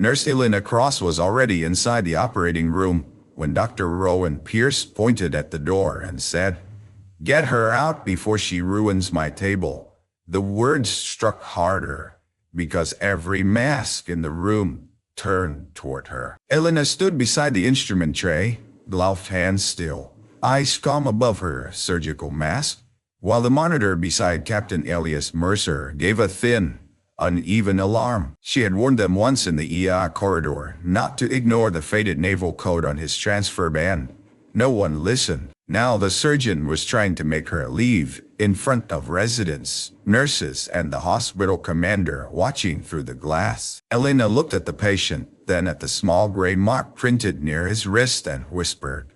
Nurse Elena Cross was already inside the operating room when Dr. Rowan Pierce pointed at the door and said, "Get her out before she ruins my table." The words struck harder because every mask in the room turned toward her. Elena stood beside the instrument tray, gloved hands still, eyes calm above her surgical mask, while the monitor beside Captain Elias Mercer gave a thin, uneven alarm. She had warned them once in the ER corridor not to ignore the faded naval code on his transfer band. No one listened. Now the surgeon was trying to make her leave in front of residents, nurses, and the hospital commander watching through the glass. Elena looked at the patient, then at the small gray mark printed near his wrist and whispered,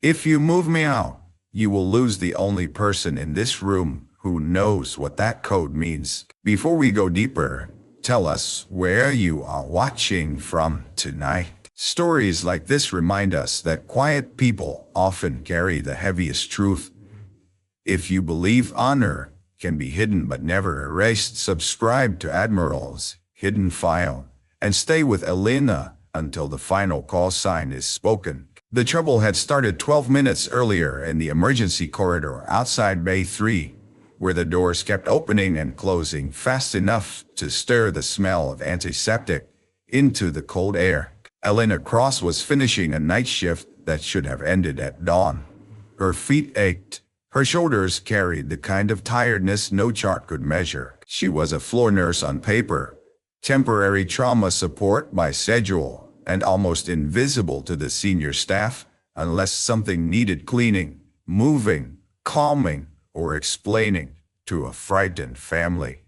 "If you move me out, you will lose the only person in this room who knows what that code means. Before we go deeper, tell us where you are watching from tonight." Stories like this remind us that quiet people often carry the heaviest truth. If you believe honor can be hidden but never erased, subscribe to Admiral's Hidden File and stay with Elena until the final call sign is spoken. The trouble had started 12 minutes earlier in the emergency corridor outside Bay 3, where the doors kept opening and closing fast enough to stir the smell of antiseptic into the cold air. Elena Cross was finishing a night shift that should have ended at dawn. Her feet ached. Her shoulders carried the kind of tiredness no chart could measure. She was a floor nurse on paper, temporary trauma support by schedule, and almost invisible to the senior staff unless something needed cleaning, moving, calming, or explaining to a frightened family.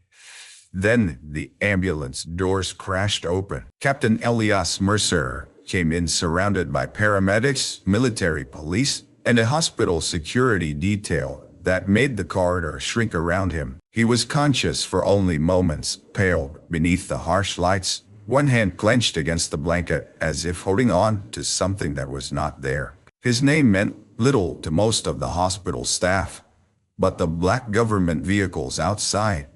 Then the ambulance doors crashed open. Captain Elias Mercer came in surrounded by paramedics, military police, and a hospital security detail that made the corridor shrink around him. He was conscious for only moments, pale beneath the harsh lights, one hand clenched against the blanket as if holding on to something that was not there. His name meant little to most of the hospital staff, but the black government vehicles outside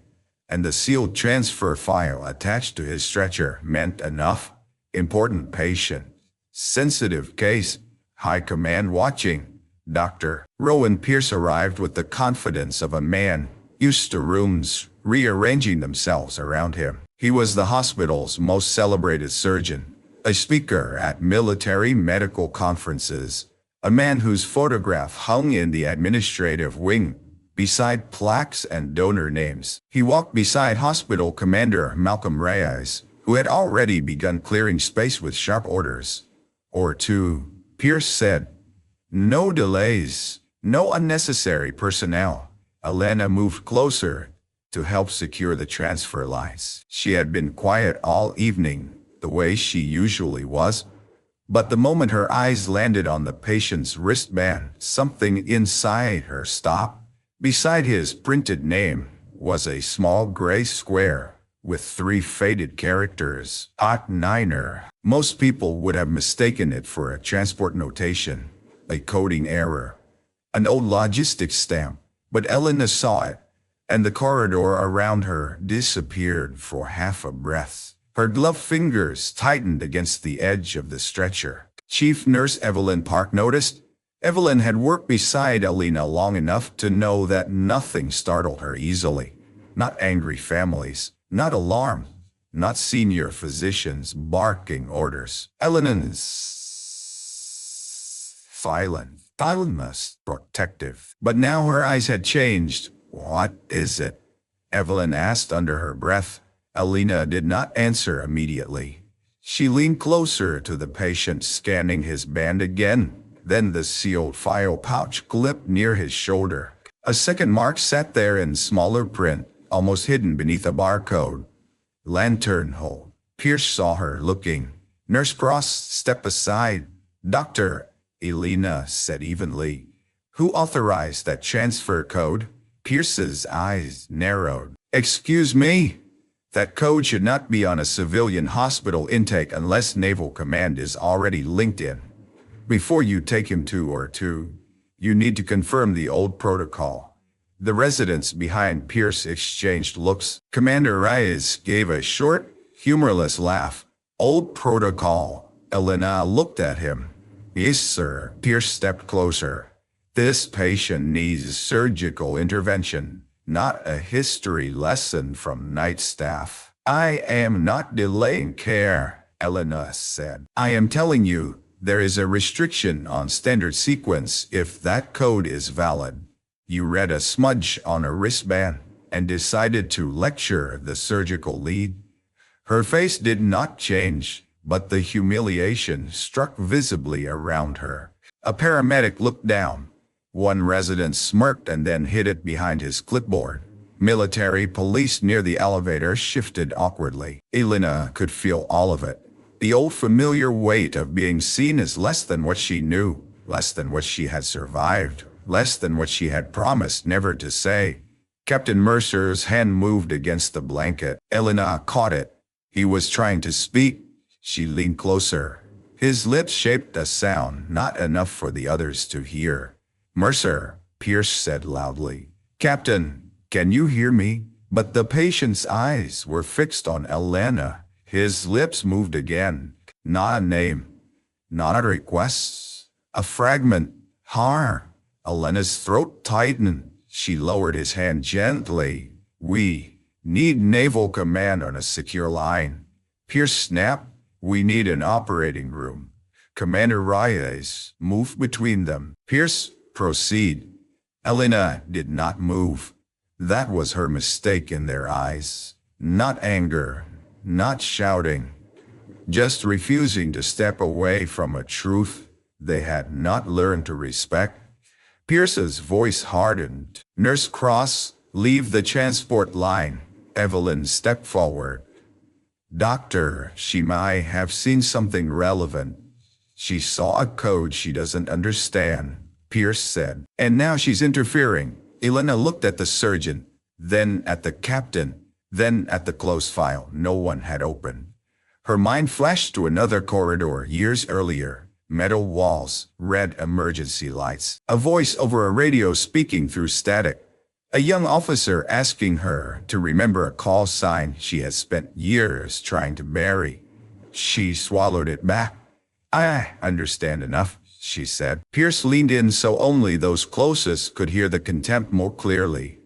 and the sealed transfer file attached to his stretcher meant enough. Important patient, sensitive case, high command watching. Dr. Rowan Pierce arrived with the confidence of a man used to rooms rearranging themselves around him. He was the hospital's most celebrated surgeon, a speaker at military medical conferences, a man whose photograph hung in the administrative wing beside plaques and donor names. He walked beside Hospital Commander Malcolm Reyes, who had already begun clearing space with sharp orders. "Or two," Pierce said. "No delays, no unnecessary personnel." Elena moved closer to help secure the transfer lines. She had been quiet all evening, the way she usually was. But the moment her eyes landed on the patient's wristband, something inside her stopped. Beside his printed name was a small gray square with 3 faded characters, Niner. Most people would have mistaken it for a transport notation, a coding error, an old logistics stamp, but Elena saw it, and the corridor around her disappeared for half a breath. Her gloved fingers tightened against the edge of the stretcher. Chief Nurse Evelyn Park noticed. Evelyn had worked beside Elena long enough to know that nothing startled her easily. Not angry families, not alarm, not senior physicians barking orders. Elena's silent, protective. But now her eyes had changed. "What is it?" Evelyn asked under her breath. Elena did not answer immediately. She leaned closer to the patient, scanning his band again. Then the sealed file pouch clipped near his shoulder. A second mark sat there in smaller print, almost hidden beneath a barcode. "Lantern hole." Pierce saw her looking. "Nurse Cross, step aside." "Doctor," Elena said evenly. "Who authorized that transfer code?" Pierce's eyes narrowed. "Excuse me? That code should not be on a civilian hospital intake unless Naval Command is already linked in. Before you take him to or two, you need to confirm the old protocol." The residents behind Pierce exchanged looks. Commander Reyes gave a short, humorless laugh. Old protocol. Elena looked at him. Yes, sir. Pierce stepped closer. This patient needs surgical intervention, not a history lesson from night staff. I am not delaying care, Elena said. I am telling you, there is a restriction on standard sequence if that code is valid. You read a smudge on a wristband and decided to lecture the surgical lead. Her face did not change, but the humiliation struck visibly around her. A paramedic looked down. One resident smirked and then hid it behind his clipboard. Military police near the elevator shifted awkwardly. Elena could feel all of it. The old familiar weight of being seen as less than what she knew, less than what she had survived, less than what she had promised never to say. Captain Mercer's hand moved against the blanket. Elena caught it. He was trying to speak. She leaned closer. His lips shaped a sound not enough for the others to hear. Mercer, Pierce said loudly. Captain, can you hear me? But the patient's eyes were fixed on Elena. His lips moved again. Not a name. Not a request. A fragment. Har. Elena's throat tightened. She lowered his hand gently. We need Naval Command on a secure line. Pierce snapped. We need an operating room. Commander Reyes moved between them. Pierce, proceed. Elena did not move. That was her mistake in their eyes. Not anger, not shouting, just refusing to step away from a truth they had not learned to respect. Pierce's voice hardened. Nurse Cross, leave the transport line. Evelyn stepped forward. Doctor, she might have seen something relevant. She saw a code she doesn't understand, Pierce said. And now she's interfering. Elena looked at the surgeon, then at the captain, then at the closed file no one had opened. Her mind flashed to another corridor years earlier. Metal walls, red emergency lights, a voice over a radio speaking through static. A young officer asking her to remember a call sign she had spent years trying to bury. She swallowed it back. I understand enough, she said. Pierce leaned in so only those closest could hear the contempt more clearly.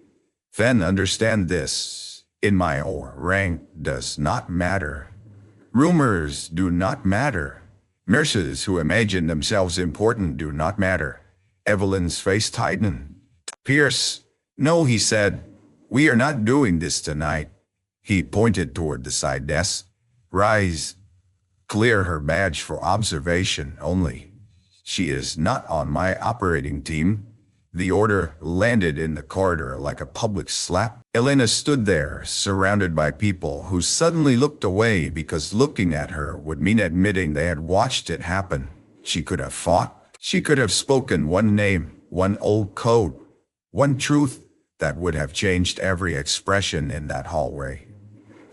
Then understand this. In my rank does not matter. Rumors do not matter. Nurses who imagine themselves important do not matter. Evelyn's face tightened. Pierce, no, he said. We are not doing this tonight. He pointed toward the side desk. Rise. Clear her badge for observation only. She is not on my operating team. The order landed in the corridor like a public slap. Elena stood there, surrounded by people who suddenly looked away because looking at her would mean admitting they had watched it happen. She could have fought. She could have spoken one name, one old code, one truth that would have changed every expression in that hallway.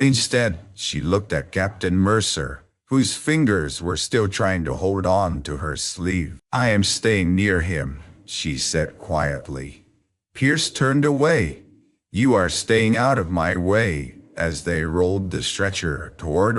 Instead, she looked at Captain Mercer, whose fingers were still trying to hold on to her sleeve. I am staying near him, she said quietly. Pierce turned away. You are staying out of my way, as they rolled the stretcher toward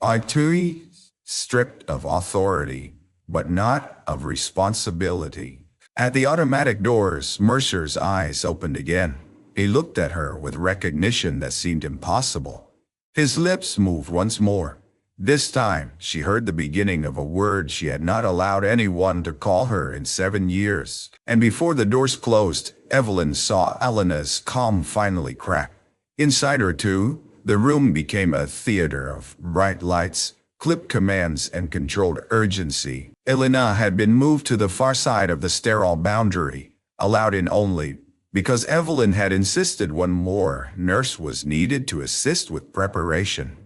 Artui, stripped of authority, but not of responsibility. At the automatic doors, Mercer's eyes opened again. He looked at her with recognition that seemed impossible. His lips moved once more. This time, she heard the beginning of a word she had not allowed anyone to call her in 7 years. And before the doors closed, Evelyn saw Elena's calm finally crack. Inside her too, the room became a theater of bright lights, clipped commands, and controlled urgency. Elena had been moved to the far side of the sterile boundary, allowed in only because Evelyn had insisted one more nurse was needed to assist with preparation.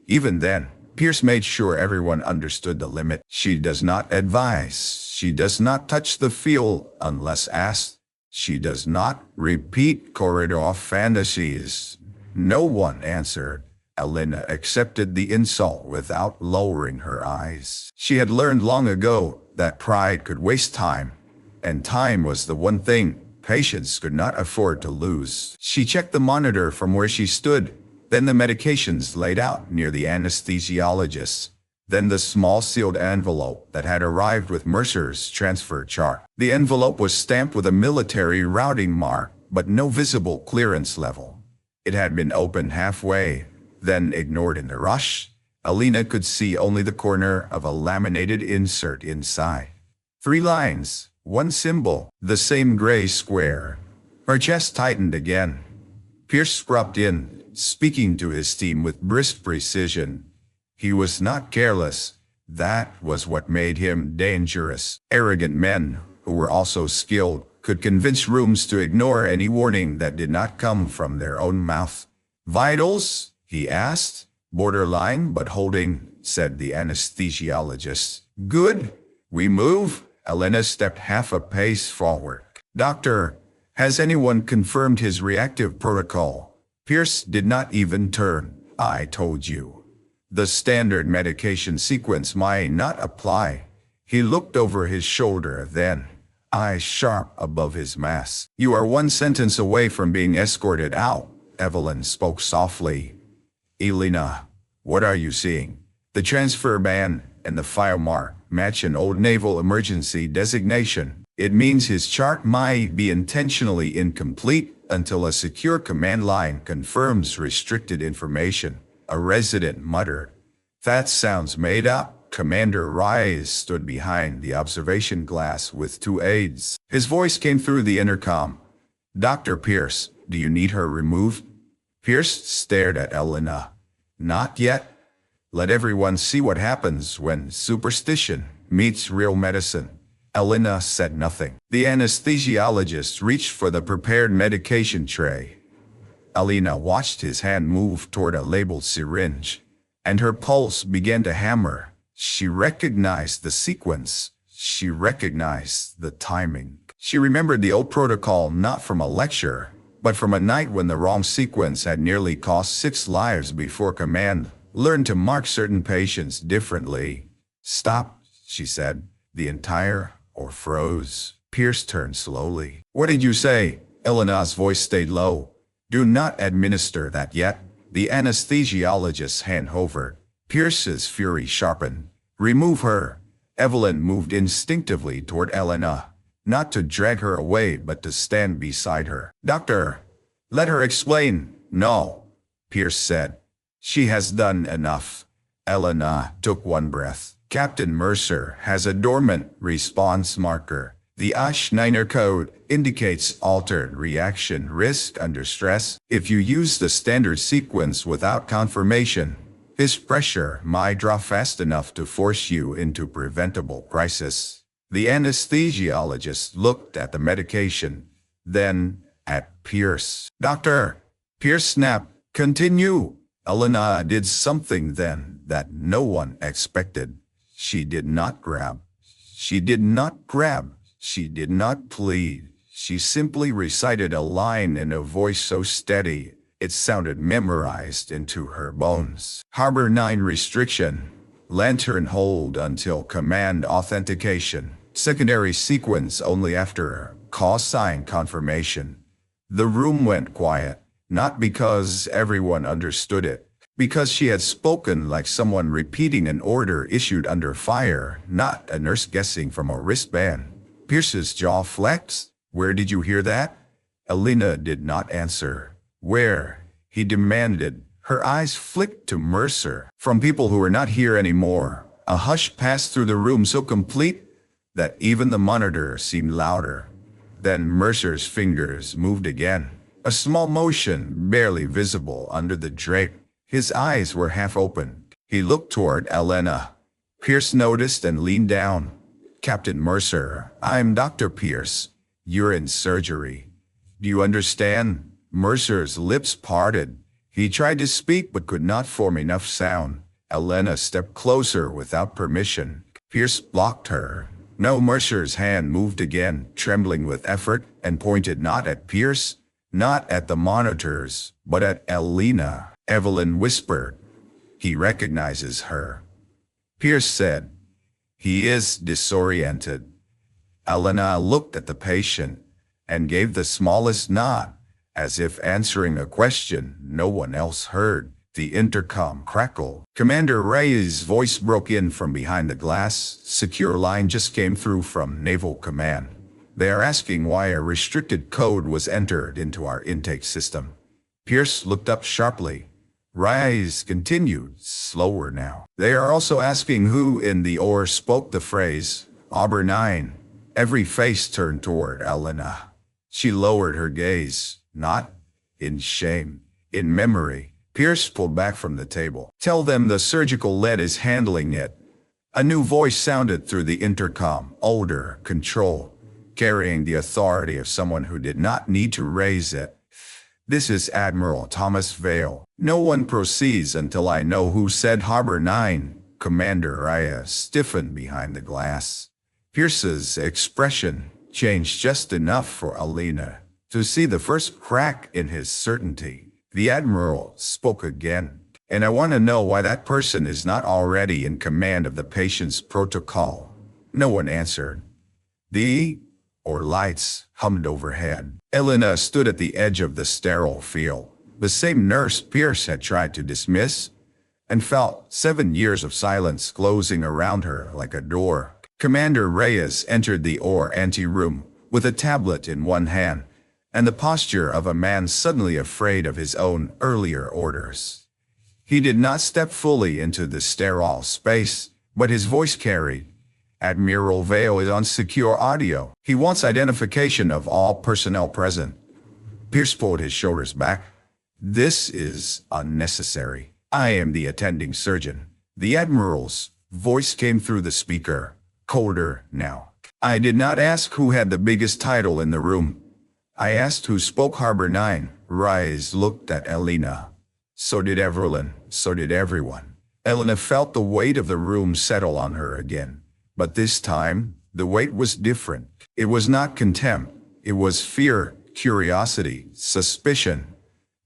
Even then, Pierce made sure everyone understood the limit. She does not advise. She does not touch the field unless asked. She does not repeat corridor fantasies. No one answered. Elena accepted the insult without lowering her eyes. She had learned long ago that pride could waste time, and time was the one thing patience could not afford to lose. She checked the monitor from where she stood. Then the medications laid out near the anesthesiologist. Then the small sealed envelope that had arrived with Mercer's transfer chart. The envelope was stamped with a military routing mark, but no visible clearance level. It had been opened halfway, then ignored in the rush. Alina could see only the corner of a laminated insert inside. 3 lines, 1 symbol, the same gray square. Her chest tightened again. Pierce scrubbed in, speaking to his team with brisk precision. He was not careless. That was what made him dangerous. Arrogant men, who were also skilled, could convince rooms to ignore any warning that did not come from their own mouth. "Vitals?" he asked. "Borderline but holding," said the anesthesiologist. "Good. We move." Elena stepped half a pace forward. "Doctor, has anyone confirmed his reactive protocol?" Pierce did not even turn. "I told you. The standard medication sequence might not apply." He looked over his shoulder then, eyes sharp above his mask. "You are 1 sentence away from being escorted out," Evelyn spoke softly. "Elena, what are you seeing?" The transfer ban and the file mark match an old naval emergency designation. It means his chart might be intentionally incomplete until a secure command line confirms restricted information. A resident muttered. "That sounds made up." Commander Rise stood behind the observation glass with 2 aides. His voice came through the intercom. "Dr. Pierce, do you need her removed?" Pierce stared at Elena. "Not yet. Let everyone see what happens when superstition meets real medicine." Elena said nothing. The anesthesiologist reached for the prepared medication tray. Elena watched his hand move toward a labeled syringe, and her pulse began to hammer. She recognized the sequence. She recognized the timing. She remembered the old protocol not from a lecture, but from a night when the wrong sequence had nearly cost 6 lives before command learned to mark certain patients differently. "Stop," she said. The entire or froze. Pierce turned slowly. "What did you say?" Elena's voice stayed low. "Do not administer that yet." The anesthesiologist's hand hovered. Pierce's fury sharpened. "Remove her." Evelyn moved instinctively toward Elena, not to drag her away but to stand beside her. "Doctor, let her explain." "No," Pierce said. "She has done enough." Elena took 1 breath. "Captain Mercer has a dormant response marker. The Schneider code indicates altered reaction risk under stress. If you use the standard sequence without confirmation, his pressure might drop fast enough to force you into preventable crisis." The anesthesiologist looked at the medication, then at Pierce. "Doctor," Pierce snapped. "Continue." Elena did something then that no one expected. She did not grab. She did not grab. She did not plead. She simply recited a line in a voice so steady, it sounded memorized into her bones. "Harbor 9 restriction. Lantern hold until command authentication. Secondary sequence only after callsign confirmation." The room went quiet, not because everyone understood it, because she had spoken like someone repeating an order issued under fire, not a nurse guessing from a wristband. Pierce's jaw flexed. "Where did you hear that?" Elena did not answer. "Where?" he demanded. Her eyes flicked to Mercer. "From people who were not here anymore." A hush passed through the room so complete that even the monitor seemed louder. Then Mercer's fingers moved again. A small motion, barely visible under the drape. His eyes were half open. He looked toward Elena. Pierce noticed and leaned down. "Captain Mercer, I'm Dr. Pierce. You're in surgery. Do you understand?" Mercer's lips parted. He tried to speak but could not form enough sound. Elena stepped closer without permission. Pierce blocked her. No. Mercer's hand moved again, trembling with effort, and pointed not at Pierce, not at the monitors, but at Elena. Evelyn whispered, "He recognizes her." Pierce said, "He is disoriented." Elena looked at the patient and gave the smallest nod. As if answering a question no one else heard, the intercom crackled. Commander Reyes' voice broke in from behind the glass. Secure line just came through from Naval Command. They are asking why a restricted code was entered into our intake system. Pierce looked up sharply. Reyes continued, slower now. They are also asking who in the or spoke the phrase, Auburn 9. Every face turned toward Elena. She lowered her gaze, not in shame, in memory. Pierce pulled back from the table. Tell them the surgical lead is handling it. A new voice sounded through the intercom, older, control, carrying the authority of someone who did not need to raise it. This is Admiral Thomas Vale. No one proceeds until I know who said Harbor 9. Commander Reyes stiffened behind the glass. Pierce's expression changed just enough for Elena to see the first crack in his certainty. The Admiral spoke again, and I want to know why that person is not already in command of the patient's protocol. No one answered. The lights hummed overhead. Elena stood at the edge of the sterile field, the same nurse Pierce had tried to dismiss, and felt 7 years of silence closing around her like a door. Commander Reyes entered the ante-room with a tablet in one hand, and the posture of a man suddenly afraid of his own earlier orders. He did not step fully into the sterile space, but his voice carried. Admiral Vale is on secure audio. He wants identification of all personnel present. Pierce pulled his shoulders back. This is unnecessary. I am the attending surgeon. The Admiral's voice came through the speaker, colder now. I did not ask who had the biggest title in the room. I asked who spoke Harbor 9. Reyes looked at Elena. So did Evelyn. So did everyone. Elena felt the weight of the room settle on her again. But this time, the weight was different. It was not contempt. It was fear, curiosity, suspicion.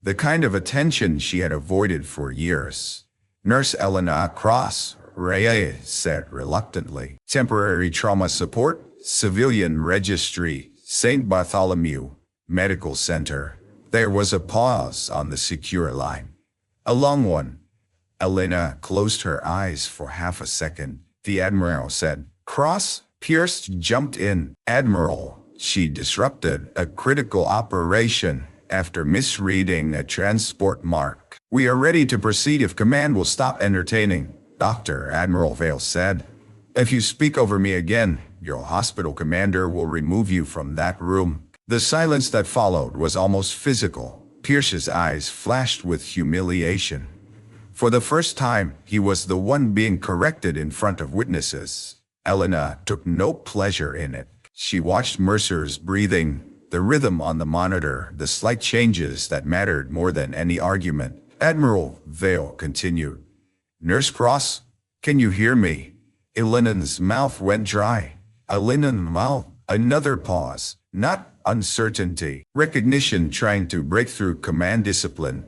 The kind of attention she had avoided for years. Nurse Elena Cross, Reyes said reluctantly. Temporary trauma support, civilian registry, St. Bartholomew Medical Center. There was a pause on the secure line. A long one. Elena closed her eyes for half a second. The Admiral said, Cross. Pierce jumped in. Admiral, she disrupted a critical operation after misreading a transport mark. We are ready to proceed if command will stop entertaining, Dr. Admiral Vale said. If you speak over me again, your hospital commander will remove you from that room. The silence that followed was almost physical. Pierce's eyes flashed with humiliation. For the first time, he was the one being corrected in front of witnesses. Elena took no pleasure in it. She watched Mercer's breathing, the rhythm on the monitor, the slight changes that mattered more than any argument. Admiral Vale continued. Nurse Cross, can you hear me? Elena's mouth went dry. Elena's mouth. Another pause. Not uncertainty. Recognition trying to break through command discipline.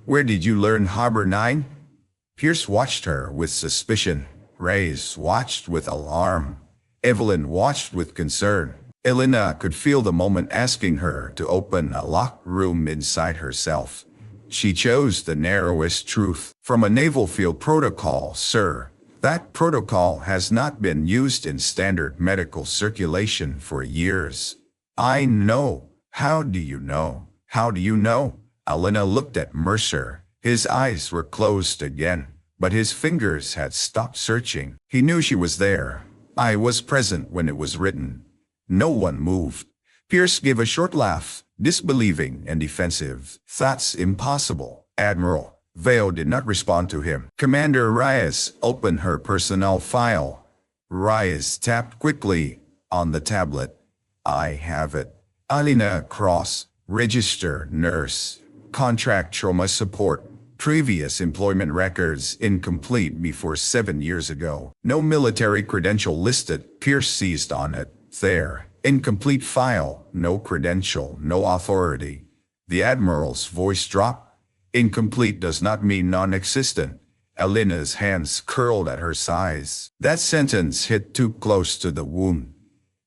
Where did you learn Harbor 9? Pierce watched her with suspicion. Reyes watched with alarm. Evelyn watched with concern. Elena could feel the moment asking her to open a locked room inside herself. She chose the narrowest truth. From a naval field protocol, sir. That protocol has not been used in standard medical circulation for years. I know. How do you know? How do you know? Elena looked at Mercer. His eyes were closed again, but his fingers had stopped searching. He knew she was there. I was present when it was written. No one moved. Pierce gave a short laugh, disbelieving and defensive. That's impossible. Admiral Vale did not respond to him. Commander Reyes opened her personnel file. Reyes tapped quickly on the tablet. I have it. Elena Cross, register nurse, contract trauma support, previous employment records incomplete before 7 years ago. No military credential listed. Pierce seized on it. There. Incomplete file. No credential. No authority. The Admiral's voice dropped. Incomplete does not mean non-existent. Elena's hands curled at her sides. That sentence hit too close to the wound.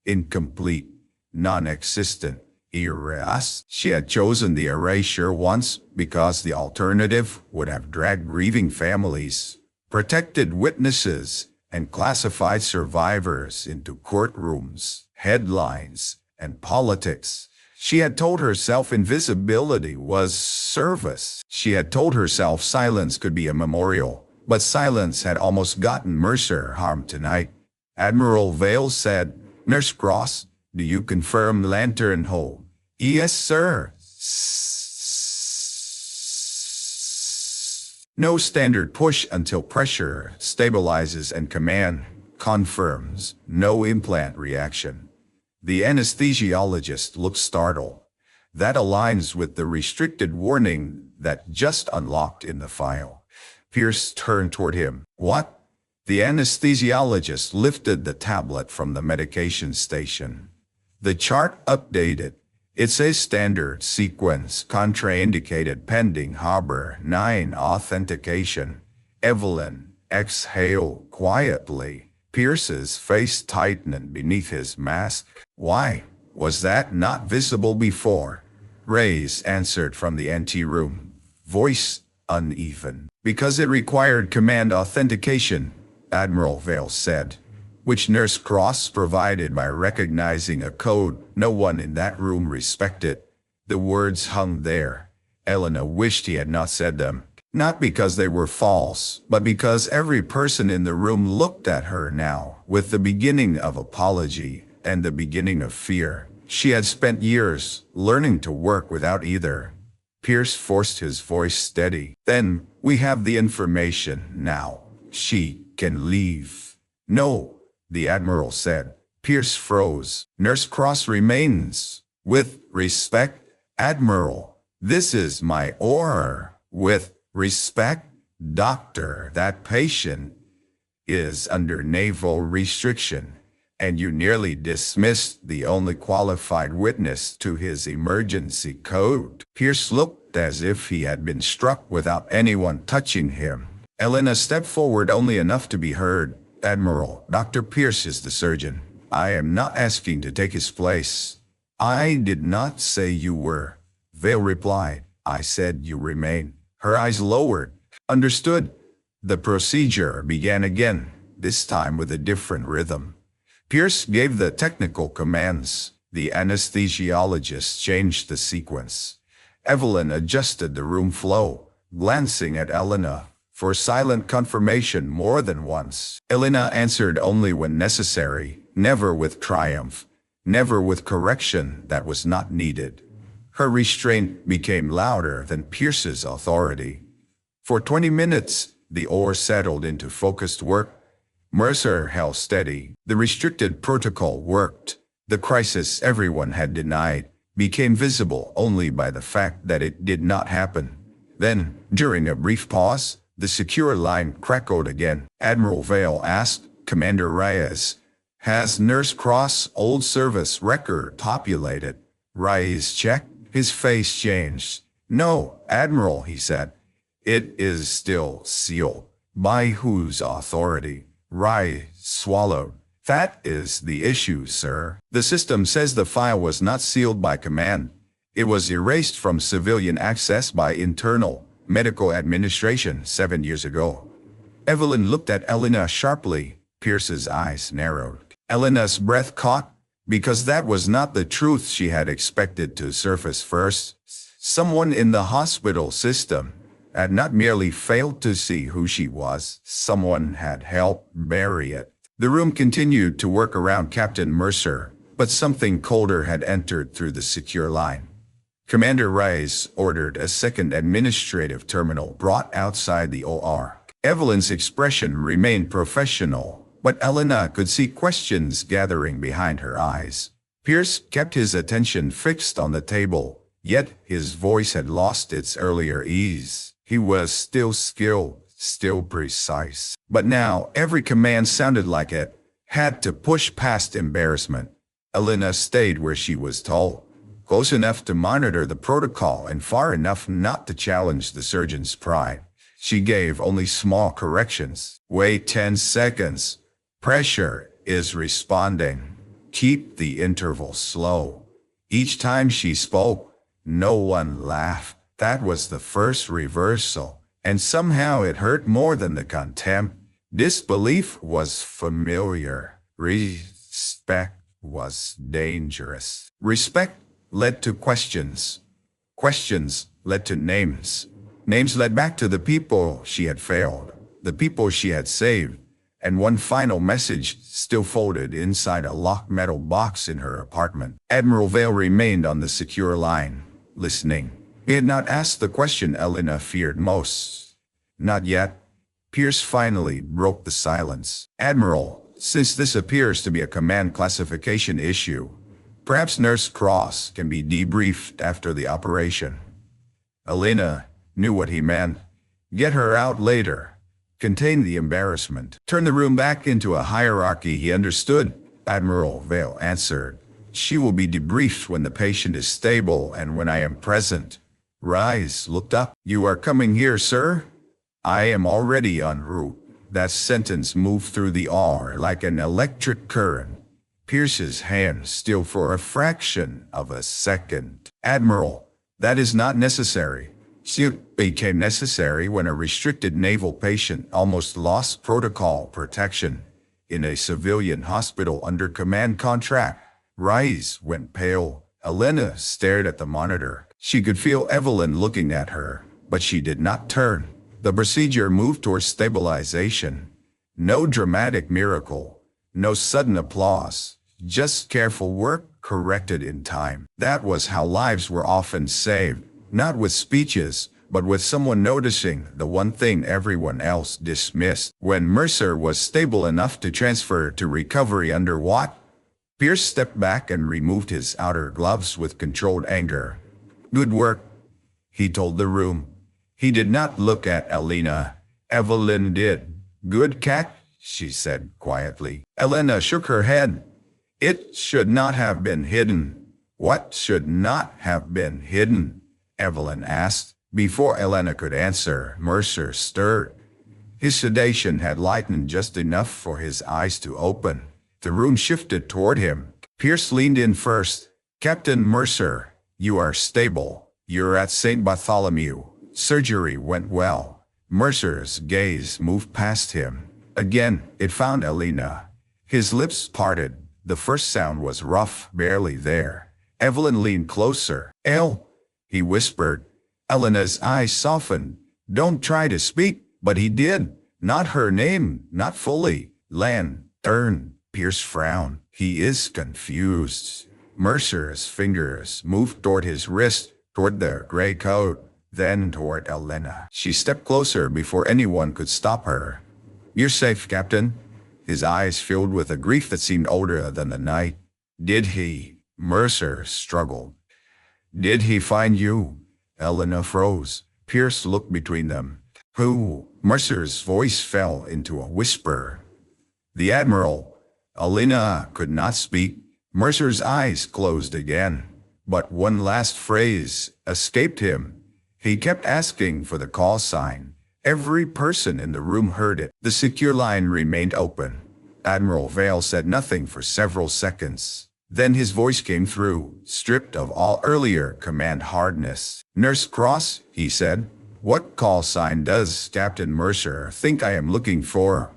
Incomplete. Non-existent. Erase. She had chosen the erasure once because the alternative would have dragged grieving families, protected witnesses, and classified survivors into courtrooms, headlines, and politics. She had told herself invisibility was service. She had told herself silence could be a memorial, but silence had almost gotten Mercer harmed tonight. Admiral Vale said, "Nurse Cross, do you confirm lantern hold?" "Yes, sir." No standard push until pressure stabilizes and command confirms. No implant reaction. The anesthesiologist looked startled. That aligns with the restricted warning that just unlocked in the file. Pierce turned toward him. "What?" The anesthesiologist lifted the tablet from the medication station. The chart updated. It says standard sequence contraindicated pending Harbor 9 authentication. Evelyn exhaled quietly. Pierce's face tightened beneath his mask. "Why was that not visible before?" Reyes answered from the anteroom, voice uneven. "Because it required command authentication," Admiral Vale said, "which Nurse Cross provided by recognizing a code no one in that room respected." The words hung there. Elena wished he had not said them. Not because they were false, but because every person in the room looked at her now with the beginning of apology and the beginning of fear. She had spent years learning to work without either. Pierce forced his voice steady. "Then we have the information now. She can leave." "No," the Admiral said. Pierce froze. "Nurse Cross remains. With respect, Admiral. This is my order. With respect, Doctor. That patient is under naval restriction, and you nearly dismissed the only qualified witness to his emergency code." Pierce looked as if he had been struck without anyone touching him. Elena stepped forward only enough to be heard. "Admiral, Dr. Pierce is the surgeon. I am not asking to take his place." "I did not say you were," Vale replied. "I said you remain." Her eyes lowered. "Understood." The procedure began again, this time with a different rhythm. Pierce gave the technical commands. The anesthesiologist changed the sequence. Evelyn adjusted the room flow, glancing at Elena for silent confirmation more than once. Elena answered only when necessary, never with triumph, never with correction that was not needed. Her restraint became louder than Pierce's authority. For 20 minutes, the oar settled into focused work. Mercer held steady. The restricted protocol worked. The crisis everyone had denied became visible only by the fact that it did not happen. Then, during a brief pause, the secure line crackled again. Admiral Vale asked, "Commander Reyes, has Nurse Cross' old service record populated?" Reyes checked. His face changed. "No, Admiral," he said. "It is still sealed." "By whose authority?" Reyes swallowed. "That is the issue, sir. The system says the file was not sealed by command. It was erased from civilian access by internal medical administration 7 years ago." Evelyn looked at Elena sharply. Pierce's eyes narrowed. Elena's breath caught, because that was not the truth she had expected to surface first. Someone in the hospital system had not merely failed to see who she was, someone had helped bury it. The room continued to work around Captain Mercer, but something colder had entered through the secure line. Commander Reyes ordered a second administrative terminal brought outside the OR. Evelyn's expression remained professional, but Elena could see questions gathering behind her eyes. Pierce kept his attention fixed on the table, yet his voice had lost its earlier ease. He was still skilled, still precise. But now every command sounded like it had to push past embarrassment. Elena stayed where she was told, close enough to monitor the protocol and far enough not to challenge the surgeon's pride. She gave only small corrections. "Wait 10 seconds. Pressure is responding. Keep the interval slow." Each time she spoke, no one laughed. That was the first reversal, and somehow it hurt more than the contempt. Disbelief was familiar. Respect was dangerous. Respect led to questions. Questions led to names. Names led back to the people she had failed, the people she had saved, and one final message still folded inside a locked metal box in her apartment. Admiral Vale remained on the secure line, listening. He had not asked the question Elena feared most. Not yet. Pierce finally broke the silence. Admiral, since this appears to be a command classification issue, perhaps Nurse Cross can be debriefed after the operation. Elena knew what he meant. Get her out later. Contain the embarrassment. Turn the room back into a hierarchy, he understood. Admiral Vale answered. She will be debriefed when the patient is stable and when I am present. Rise looked up. You are coming here, sir? I am already en route. That sentence moved through the air like an electric current. Pierce's hand still for a fraction of a second. Admiral, that is not necessary. It became necessary when a restricted naval patient almost lost protocol protection in a civilian hospital under command contract. Rise went pale. Elena stared at the monitor. She could feel Evelyn looking at her, but she did not turn. The procedure moved towards stabilization. No dramatic miracle, no sudden applause, just careful work corrected in time. That was how lives were often saved, not with speeches, but with someone noticing the one thing everyone else dismissed. When Mercer was stable enough to transfer to recovery under Watt, Pierce stepped back and removed his outer gloves with controlled anger. Good work, he told the room. He did not look at Elena. Evelyn did. Good cat, she said quietly. Elena shook her head. It should not have been hidden. What should not have been hidden? Evelyn asked. Before Elena could answer, Mercer stirred. His sedation had lightened just enough for his eyes to open. The room shifted toward him. Pierce leaned in first. Captain Mercer, you are stable. You're at St. Bartholomew. Surgery went well. Mercer's gaze moved past him. Again, it found Elena. His lips parted. The first sound was rough, barely there. Evelyn leaned closer. El, he whispered. Elena's eyes softened. Don't try to speak, but he did. Not her name, not fully. Lantern. Pierce frowned. He is confused. Mercer's fingers moved toward his wrist, toward the gray coat, then toward Elena. She stepped closer before anyone could stop her. You're safe, Captain. His eyes filled with a grief that seemed older than the night. Did he? Mercer struggled. Did he find you? Elena froze. Pierce looked between them. Who? Mercer's voice fell into a whisper. The Admiral. Elena could not speak. Mercer's eyes closed again. But one last phrase escaped him. He kept asking for the call sign. Every person in the room heard it. The secure line remained open. Admiral Vale said nothing for several seconds. Then his voice came through, stripped of all earlier command hardness. Nurse Cross, he said. What call sign does Captain Mercer think I am looking for?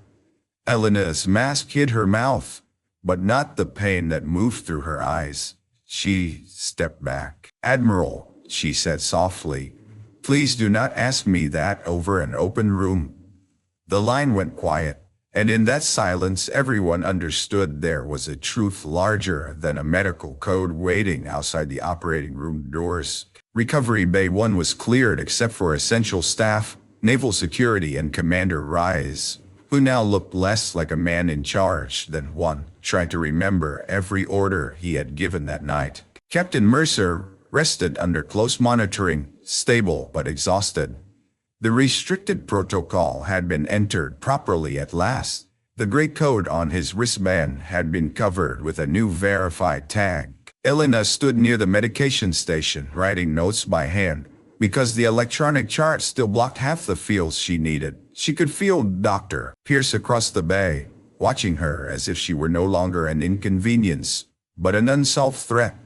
Elena's mask hid her mouth, but not the pain that moved through her eyes. She stepped back. Admiral, she said softly, please do not ask me that over an open room. The line went quiet, and in that silence everyone understood there was a truth larger than a medical code waiting outside the operating room doors. Recovery Bay 1 was cleared except for essential staff, naval security, and Commander Rise, who now looked less like a man in charge than one trying to remember every order he had given that night. Captain Mercer rested under close monitoring, stable but exhausted. The restricted protocol had been entered properly at last. The gray code on his wristband had been covered with a new verified tag. Elena stood near the medication station, writing notes by hand. Because the electronic chart still blocked half the fields she needed, she could feel Dr. Pierce across the bay, watching her as if she were no longer an inconvenience, but an unsolved threat.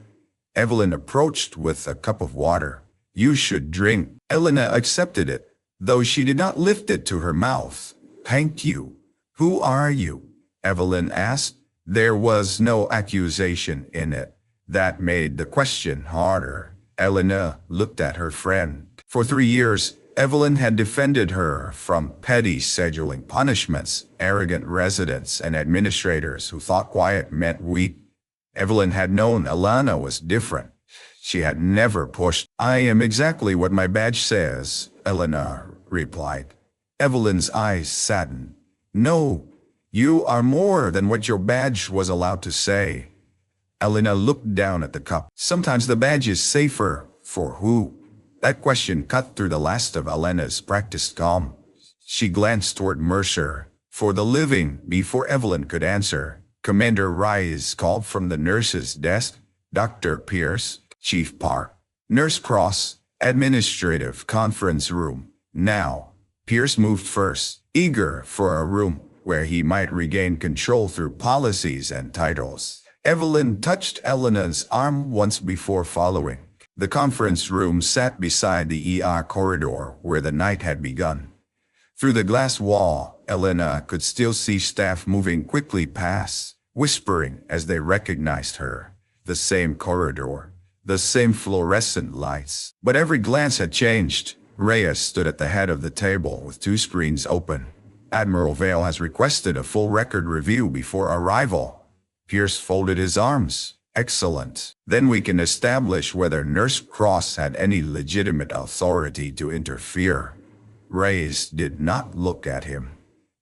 Evelyn approached with a cup of water. You should drink. Elena accepted it, though she did not lift it to her mouth. Thank you. Who are you? Evelyn asked. There was no accusation in it. That made the question harder. Elena looked at her friend. For 3 years, Evelyn had defended her from petty scheduling punishments, arrogant residents, and administrators who thought quiet meant weak. Evelyn had known Alana was different. She had never pushed. I am exactly what my badge says, Elena replied. Evelyn's eyes saddened. No, you are more than what your badge was allowed to say. Elena looked down at the cup. Sometimes the badge is safer. For who? That question cut through the last of Elena's practiced calm. She glanced toward Mercer. For the living, before Evelyn could answer, Commander Rice called from the nurse's desk. Dr. Pierce, Chief Park, Nurse Cross, Administrative Conference Room. Now, Pierce moved first, eager for a room where he might regain control through policies and titles. Evelyn touched Elena's arm once before following. The conference room sat beside the ER corridor where the night had begun. Through the glass wall, Elena could still see staff moving quickly past, whispering as they recognized her. The same corridor, the same fluorescent lights. But every glance had changed. Reyes stood at the head of the table with 2 screens open. Admiral Vale has requested a full record review before arrival. Pierce folded his arms. Excellent. Then we can establish whether Nurse Cross had any legitimate authority to interfere. Reyes did not look at him.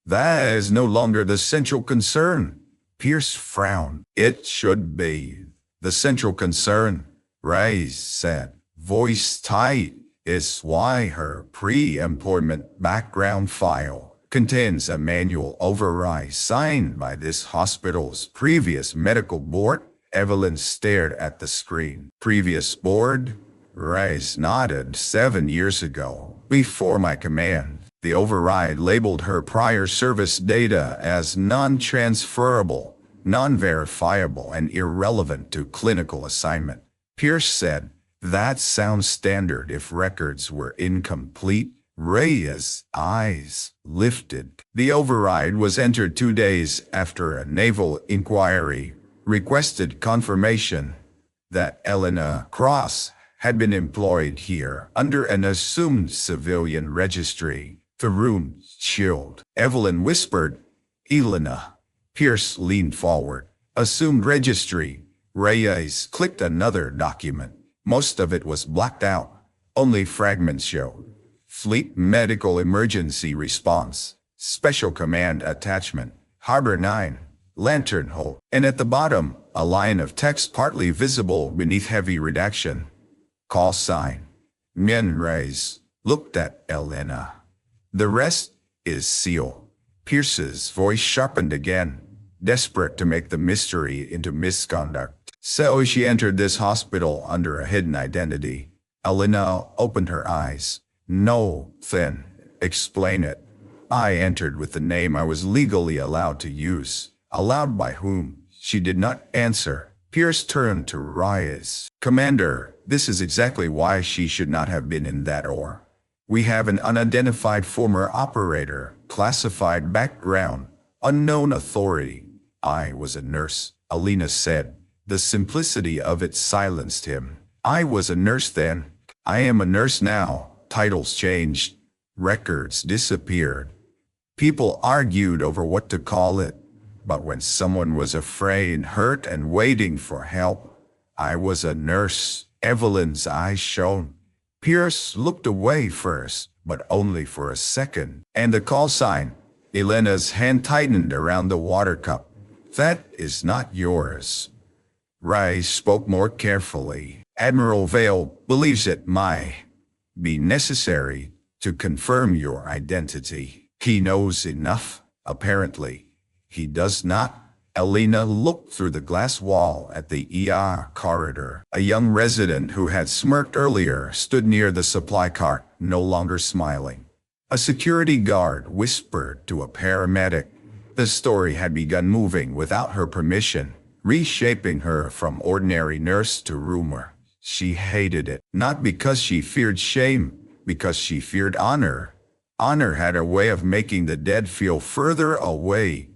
That is no longer the central concern. Pierce frowned. It should be. The central concern, Reyes said, voice tight, is why her pre-employment background file contains a manual override signed by this hospital's previous medical board. Evelyn stared at the screen. Previous board? Reyes nodded. 7 years ago, before my command. The override labeled her prior service data as non-transferable, non-verifiable, and irrelevant to clinical assignment. Pierce said, that sounds standard if records were incomplete. Reyes' eyes lifted. The override was entered 2 days after a naval inquiry requested confirmation that Elena Cross had been employed here under an assumed civilian registry. The room chilled. Evelyn whispered, Elena. Pierce leaned forward. Assumed registry. Reyes clicked another document. Most of it was blacked out. Only fragments showed. Fleet Medical Emergency Response. Special Command Attachment. Harbor 9. Lantern Hole. And at the bottom, a line of text partly visible beneath heavy redaction. Call sign. Reyes looked at Elena. The rest is sealed. Pierce's voice sharpened again, desperate to make the mystery into misconduct. So she entered this hospital under a hidden identity. Elena opened her eyes. No, then, explain it. I entered with the name I was legally allowed to use. Allowed by whom? She did not answer. Pierce turned to Reyes. Commander, this is exactly why she should not have been in that OR. We have an unidentified former operator, classified background, unknown authority. I was a nurse, Elena said. The simplicity of it silenced him. I was a nurse then. I am a nurse now. Titles changed. Records disappeared. People argued over what to call it. But when someone was afraid, hurt, and waiting for help, I was a nurse. Evelyn's eyes shone. Pierce looked away first, but only for a second. And the call sign. Elena's hand tightened around the water cup. That is not yours. Rice spoke more carefully. Admiral Vale believes it might be necessary to confirm your identity. He knows enough, apparently. He does not. Elena looked through the glass wall at the ER corridor. A young resident who had smirked earlier stood near the supply cart, no longer smiling. A security guard whispered to a paramedic. The story had begun moving without her permission. reshaping her from ordinary nurse to roomer. She hated it, not because she feared shame, because she feared honor. Honor had a way of making the dead feel further away.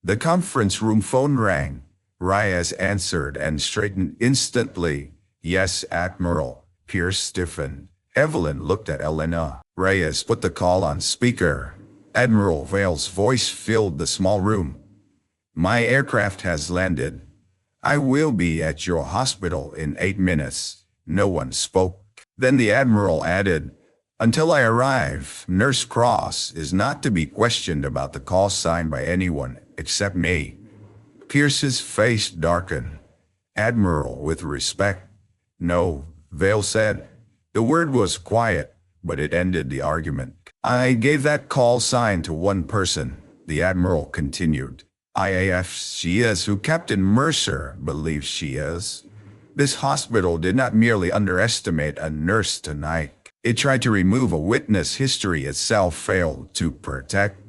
The conference room phone rang. Reyes answered and straightened instantly. "Yes, Admiral." Pierce stiffened. Evelyn looked at Elena. Reyes put the call on speaker. Admiral Vale's voice filled the small room. "My aircraft has landed. I will be at your hospital in 8 minutes." No one spoke. Then the Admiral added, "Until I arrive, Nurse Cross is not to be questioned about the call sign by anyone except me." Pierce's face darkened. "Admiral, with respect." "No," Vale said. The word was quiet, but it ended the argument. "I gave that call sign to one person," the Admiral continued. "IAF she is who Captain Mercer believes she is. This hospital did not merely underestimate a nurse tonight. It tried to remove a witness history itself failed to protect."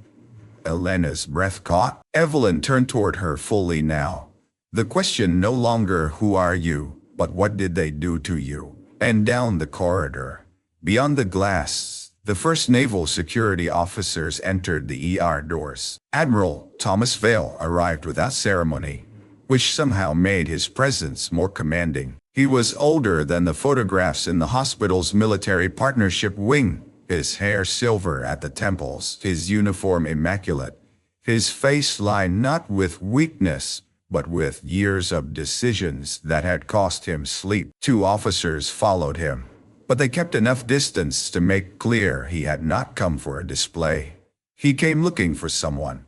Elena's breath caught. Evelyn turned toward her fully now. The question no longer "who are you?" but "what did they do to you?" And down the corridor, beyond the glass, the first naval security officers entered the ER doors. Admiral Thomas Vale arrived without ceremony, which somehow made his presence more commanding. He was older than the photographs in the hospital's military partnership wing, his hair silver at the temples, his uniform immaculate, his face lined not with weakness, but with years of decisions that had cost him sleep. 2 officers followed him, but they kept enough distance to make clear he had not come for a display. He came looking for someone.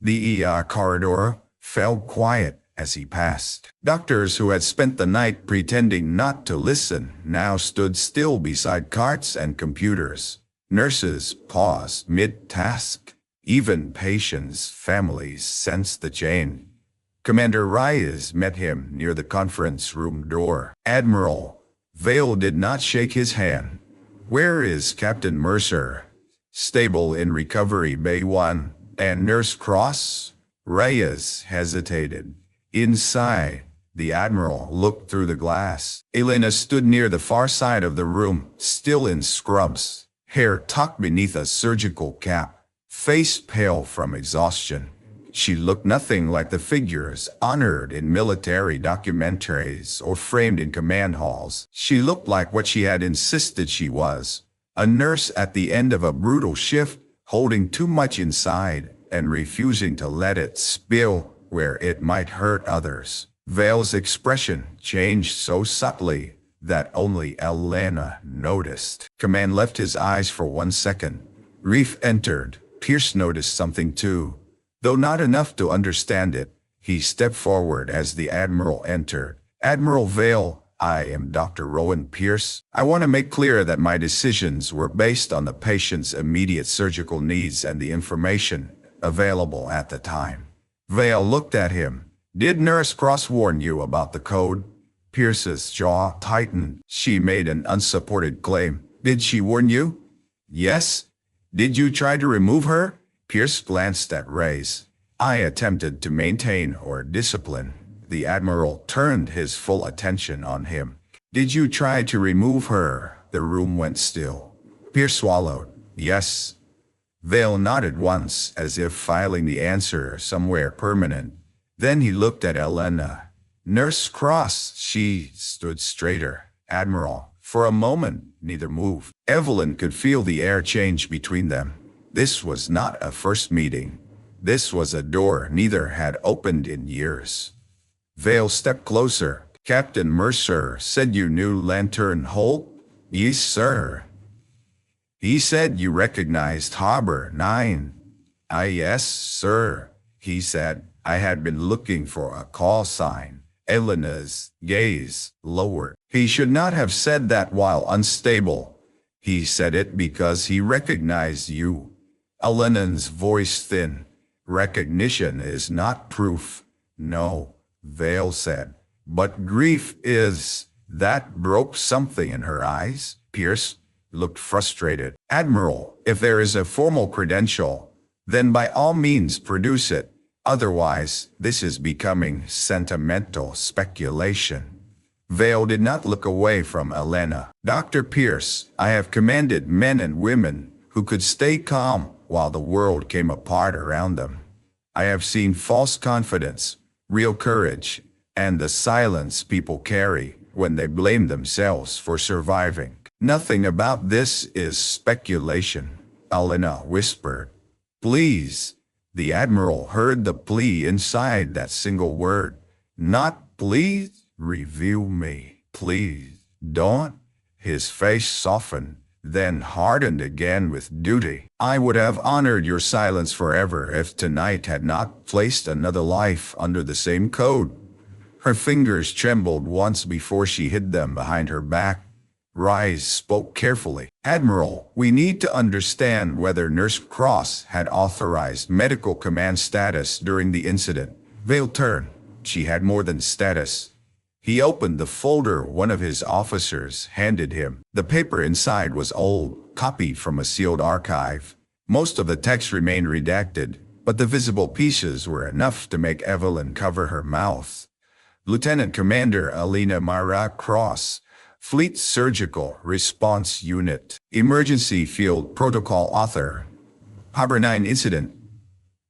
The ER corridor fell quiet as he passed. Doctors who had spent the night pretending not to listen now stood still beside carts and computers. Nurses paused mid-task. Even patients' families sensed the change. Commander Reyes met him near the conference room door. "Admiral." Vale did not shake his hand. "Where is Captain Mercer?" "Stable in Recovery Bay 1. "And Nurse Cross?" Reyes hesitated. "Inside." The Admiral looked through the glass. Elena stood near the far side of the room, still in scrubs, hair tucked beneath a surgical cap, face pale from exhaustion. She looked nothing like the figures honored in military documentaries or framed in command halls. She looked like what she had insisted she was, a nurse at the end of a brutal shift, holding too much inside and refusing to let it spill where it might hurt others. Vale's expression changed so subtly that only Elena noticed. Command left his eyes for 1 second. Reef entered. Pierce noticed something too, though not enough to understand it. He stepped forward as the Admiral entered. "Admiral Vale, I am Dr. Rowan Pierce. I want to make clear that my decisions were based on the patient's immediate surgical needs and the information available at the time." Vale looked at him. "Did Nurse Cross warn you about the code?" Pierce's jaw tightened. "She made an unsupported claim." "Did she warn you?" "Yes." "Did you try to remove her?" Pierce glanced at Reyes. "I attempted to maintain or discipline." The Admiral turned his full attention on him. "Did you try to remove her?" The room went still. Pierce swallowed. "Yes." Vale nodded once, as if filing the answer somewhere permanent. Then he looked at Elena. "Nurse Cross." She stood straighter. "Admiral." For a moment, neither moved. Evelyn could feel the air change between them. This was not a first meeting. This was a door neither had opened in years. Vale stepped closer. "Captain Mercer said you knew Lantern Holt?" "Yes, sir." "He said you recognized Harbor 9. "Yes, sir," he said. "I had been looking for a call sign." Elena's gaze lowered. "He should not have said that while unstable. He said it because he recognized you." Elena's voice thinned. "Recognition is not proof." "No," Vale said. "But grief is." That broke something in her eyes. Pierce looked frustrated. "Admiral, if there is a formal credential, then by all means produce it." Otherwise, this is becoming sentimental speculation. Vale did not look away from Elena. Dr. Pierce, I have commanded men and women who could stay calm while the world came apart around them. I have seen false confidence, real courage, and the silence people carry when they blame themselves for surviving. Nothing about this is speculation, Elena whispered. Please. The Admiral heard the plea inside that single word. Not please, reveal me. Please, don't. His face softened, then hardened again with duty. I would have honored your silence forever if tonight had not placed another life under the same code. Her fingers trembled once before she hid them behind her back. Rise spoke carefully. Admiral, we need to understand whether Nurse Cross had authorized medical command status during the incident. Vale turned. She had more than status. He opened the folder one of his officers handed him. The paper inside was old, copied from a sealed archive. Most of the text remained redacted, but the visible pieces were enough to make Evelyn cover her mouth. Lieutenant Commander Elena Myra Cross, Fleet Surgical Response Unit, Emergency Field Protocol Author. Harbor 9 Incident.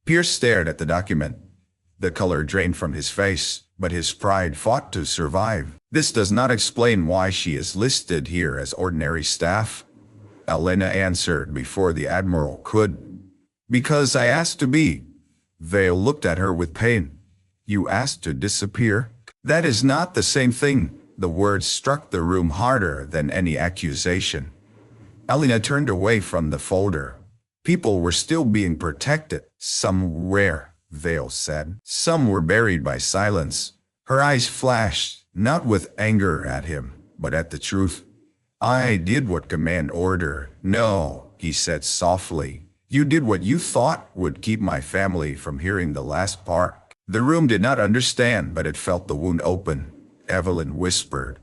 Pierce stared at the document. The color drained from his face, but his pride fought to survive. This does not explain why she is listed here as ordinary staff. Elena answered before the Admiral could. Because I asked to be. Vale looked at her with pain. You asked to disappear? That is not the same thing. The words struck the room harder than any accusation. Elena turned away from the folder. People were still being protected. Some were, Vale said. Some were buried by silence. Her eyes flashed, not with anger at him, but at the truth. I did what command ordered. No, he said softly. You did what you thought would keep my family from hearing the last part. The room did not understand, but it felt the wound open. Evelyn whispered.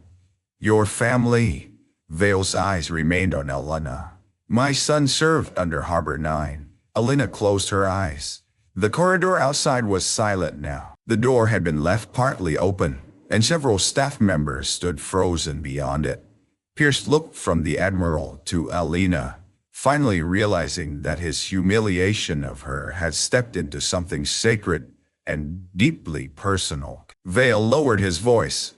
Your family? Vale's eyes remained on Elena. My son served under Harbor 9. Elena closed her eyes. The corridor outside was silent now. The door had been left partly open, and several staff members stood frozen beyond it. Pierce looked from the Admiral to Elena, finally realizing that his humiliation of her had stepped into something sacred and deeply personal. Vale lowered his voice.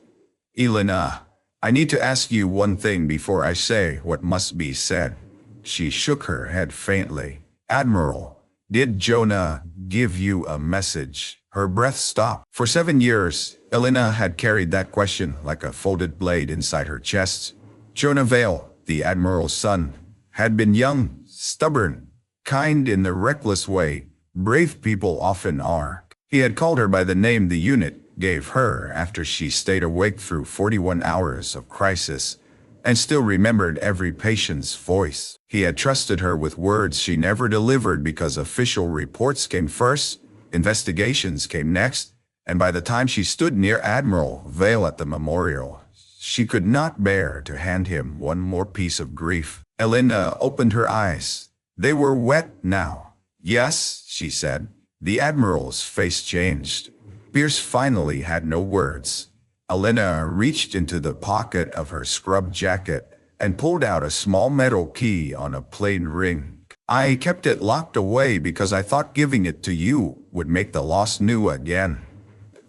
Elena, I need to ask you one thing before I say what must be said. She shook her head faintly. Admiral, did Jonah give you a message? Her breath stopped. For 7 years, Elena had carried that question like a folded blade inside her chest. Jonah Vale, the Admiral's son, had been young, stubborn, kind in the reckless way brave people often are. He had called her by the name the unit gave her after she stayed awake through 41 hours of crisis and still remembered every patient's voice. He had trusted her with words she never delivered because official reports came first, investigations came next, and by the time she stood near Admiral Vale at the memorial, she could not bear to hand him one more piece of grief. Elena opened her eyes. They were wet now. Yes, she said. The Admiral's face changed. Pierce finally had no words. Elena reached into the pocket of her scrub jacket and pulled out a small metal key on a plain ring. I kept it locked away because I thought giving it to you would make the loss new again.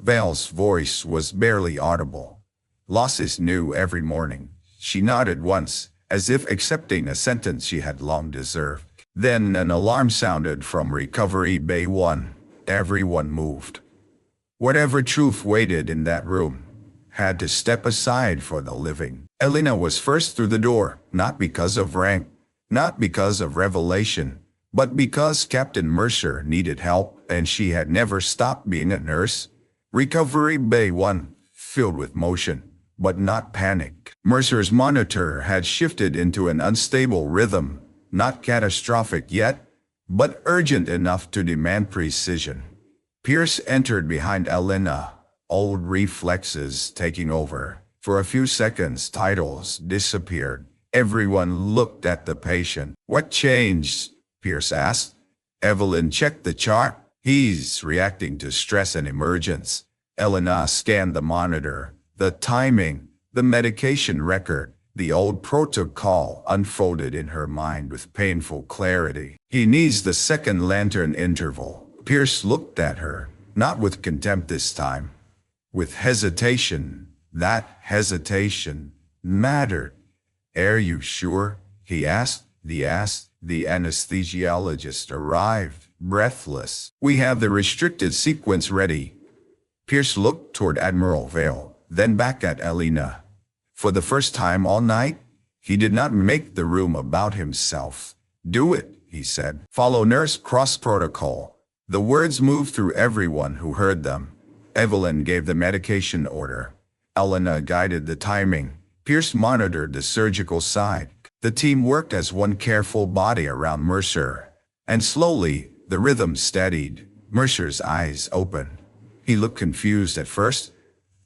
Vale's voice was barely audible. Loss is new every morning. She nodded once, as if accepting a sentence she had long deserved. Then an alarm sounded from Recovery Bay 1. Everyone moved. Whatever truth waited in that room had to step aside for the living. Elena was first through the door, not because of rank, not because of revelation, but because Captain Mercer needed help and she had never stopped being a nurse. Recovery Bay 1 filled with motion, but not panic. Mercer's monitor had shifted into an unstable rhythm, not catastrophic yet, but urgent enough to demand precision. Pierce entered behind Elena, old reflexes taking over. For a few seconds, titles disappeared. Everyone looked at the patient. What changed? Pierce asked. Evelyn checked the chart. He's reacting to stress and emergence. Elena scanned the monitor, the timing, the medication record. The old protocol unfolded in her mind with painful clarity. He needs the second lantern interval. Pierce looked at her, not with contempt this time, with hesitation. That hesitation mattered. "Are you sure?" he asked. The anesthesiologist arrived, breathless. "We have the restricted sequence ready." Pierce looked toward Admiral Vale, then back at Elena. For the first time all night, he did not make the room about himself. "Do it," he said. "Follow nurse cross protocol." The words moved through everyone who heard them. Evelyn gave the medication order. Elena guided the timing. Pierce monitored the surgical side. The team worked as one careful body around Mercer. And slowly, the rhythm steadied. Mercer's eyes opened. He looked confused at first,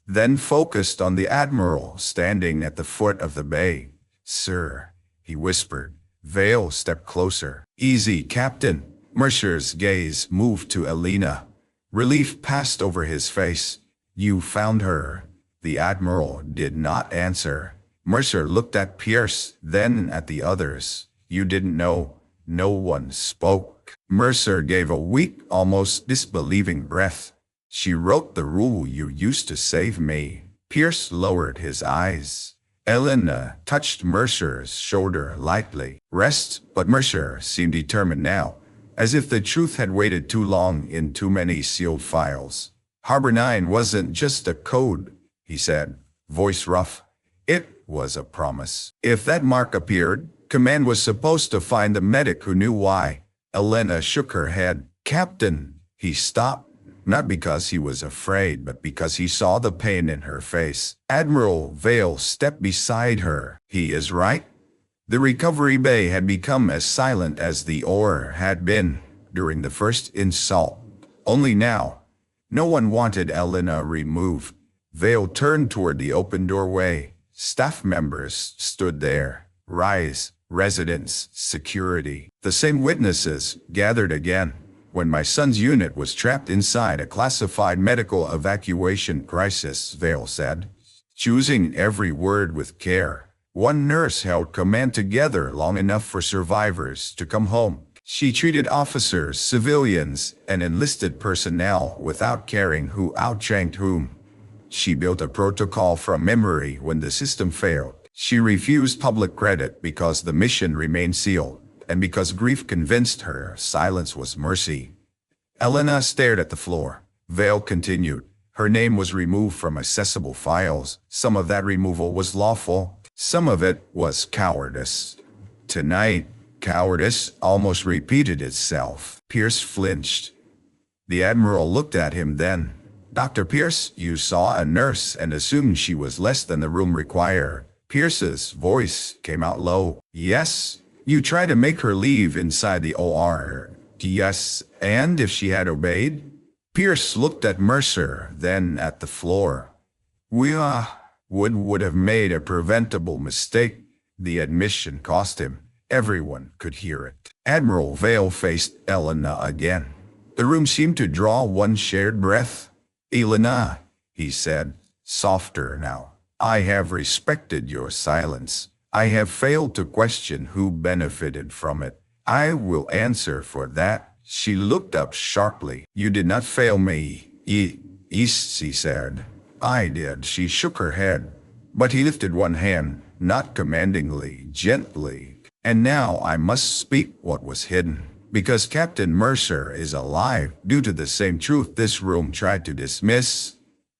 then focused on the Admiral standing at the foot of the bay. "Sir," he whispered. Vale stepped closer. "Easy, Captain." Mercer's gaze moved to Elena. Relief passed over his face. "You found her." The Admiral did not answer. Mercer looked at Pierce, then at the others. "You didn't know?" No one spoke. Mercer gave a weak, almost disbelieving breath. "She wrote the rule you used to save me." Pierce lowered his eyes. Elena touched Mercer's shoulder lightly. "Rest," but Mercer seemed determined now, as if the truth had waited too long in too many sealed files. "Harbor 9 wasn't just a code," he said, voice rough. "It was a promise. If that mark appeared, Command was supposed to find the medic who knew why." Elena shook her head. "Captain," he stopped. Not because he was afraid, but because he saw the pain in her face. Admiral Vale stepped beside her. "He is right." The recovery bay had become as silent as the ore had been during the first insult. Only now, no one wanted Elena removed. Vale turned toward the open doorway. Staff members stood there. Rise, residents, security. The same witnesses gathered again. "When my son's unit was trapped inside a classified medical evacuation crisis," Vale said, choosing every word with care. "One nurse held command together long enough for survivors to come home. She treated officers, civilians, and enlisted personnel without caring who outranked whom. She built a protocol from memory when the system failed. She refused public credit because the mission remained sealed, and because grief convinced her silence was mercy." Elena stared at the floor. Vale continued. "Her name was removed from accessible files. Some of that removal was lawful. Some of it was cowardice. Tonight, cowardice almost repeated itself." Pierce flinched. The Admiral looked at him then. "Dr. Pierce, you saw a nurse and assumed she was less than the room required." Pierce's voice came out low. "Yes. You tried to make her leave inside the OR. Yes, and if she had obeyed?" Pierce looked at Mercer, then at the floor. "We would have made a preventable mistake." The admission cost him. Everyone could hear it. Admiral Vale faced Elena again. The room seemed to draw one shared breath. "Elena," he said, softer now, "I have respected your silence. I have failed to question who benefited from it. I will answer for that." She looked up sharply. "You did not fail me." Yes, he said. "I did." She shook her head. But he lifted one hand, not commandingly, gently. "And now I must speak what was hidden. Because Captain Mercer is alive, due to the same truth this room tried to dismiss."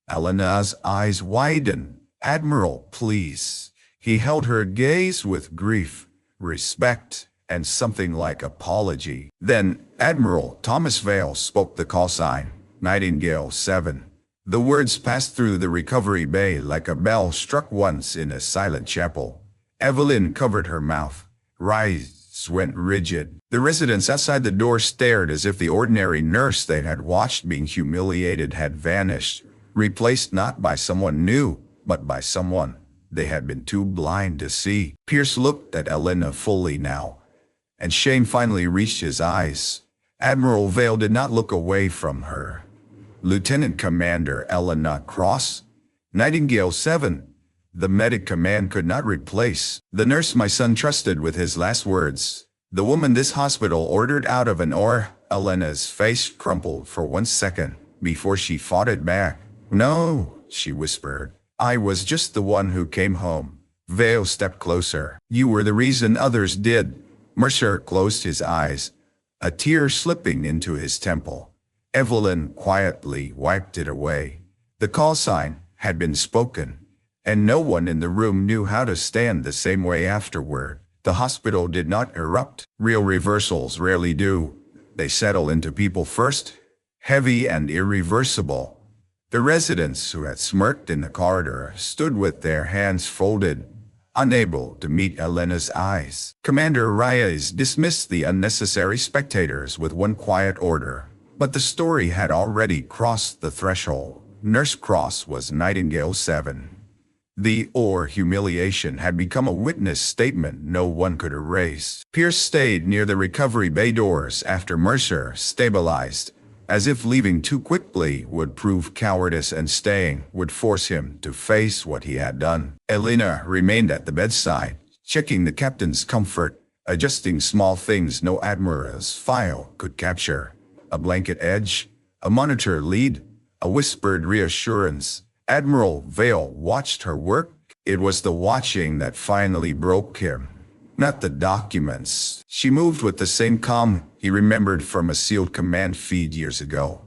Elena's eyes widened. "Admiral, please." He held her gaze with grief, respect, and something like apology. Then Admiral Thomas Vale spoke the call sign, Nightingale 7. The words passed through the recovery bay like a bell struck once in a silent chapel. Evelyn covered her mouth. Rise went rigid. The residents outside the door stared as if the ordinary nurse they had watched being humiliated had vanished, replaced not by someone new, but by someone they had been too blind to see. Pierce looked at Elena fully now, and shame finally reached his eyes. Admiral Vale did not look away from her. Lieutenant Commander Elena Cross, Nightingale 7. The medic command could not replace the nurse my son trusted with his last words. The woman this hospital ordered out of an OR. Elena's face crumpled for 1 second before she fought it back. No, she whispered. I was just the one who came home. Vale stepped closer. You were the reason others did. Mercer closed his eyes, a tear slipping into his temple. Evelyn quietly wiped it away. The call sign had been spoken, and no one in the room knew how to stand the same way afterward. The hospital did not erupt. Real reversals rarely do. They settle into people first, heavy and irreversible. The residents who had smirked in the corridor stood with their hands folded, unable to meet Elena's eyes. Commander Reyes dismissed the unnecessary spectators with one quiet order. But the story had already crossed the threshold. Nurse Cross was Nightingale 7. The or humiliation had become a witness statement no one could erase. Pierce stayed near the recovery bay doors after Mercer stabilized, as if leaving too quickly would prove cowardice and staying would force him to face what he had done. Elena remained at the bedside, checking the captain's comfort, adjusting small things no Admiral's file could capture. A blanket edge, a monitor lead, a whispered reassurance. Admiral Vale watched her work. It was the watching that finally broke him, not the documents. She moved with the same calm he remembered from a sealed command feed years ago,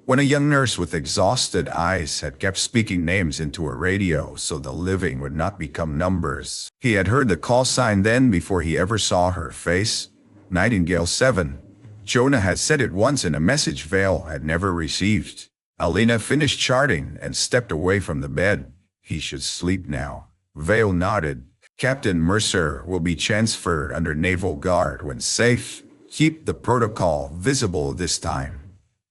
when a young nurse with exhausted eyes had kept speaking names into a radio so the living would not become numbers. He had heard the call sign then before he ever saw her face. Nightingale 7. Jonah had said it once in a message Vale had never received. Elena finished charting and stepped away from the bed. He should sleep now. Vale nodded. Captain Mercer will be transferred under Naval Guard when safe. Keep the protocol visible this time.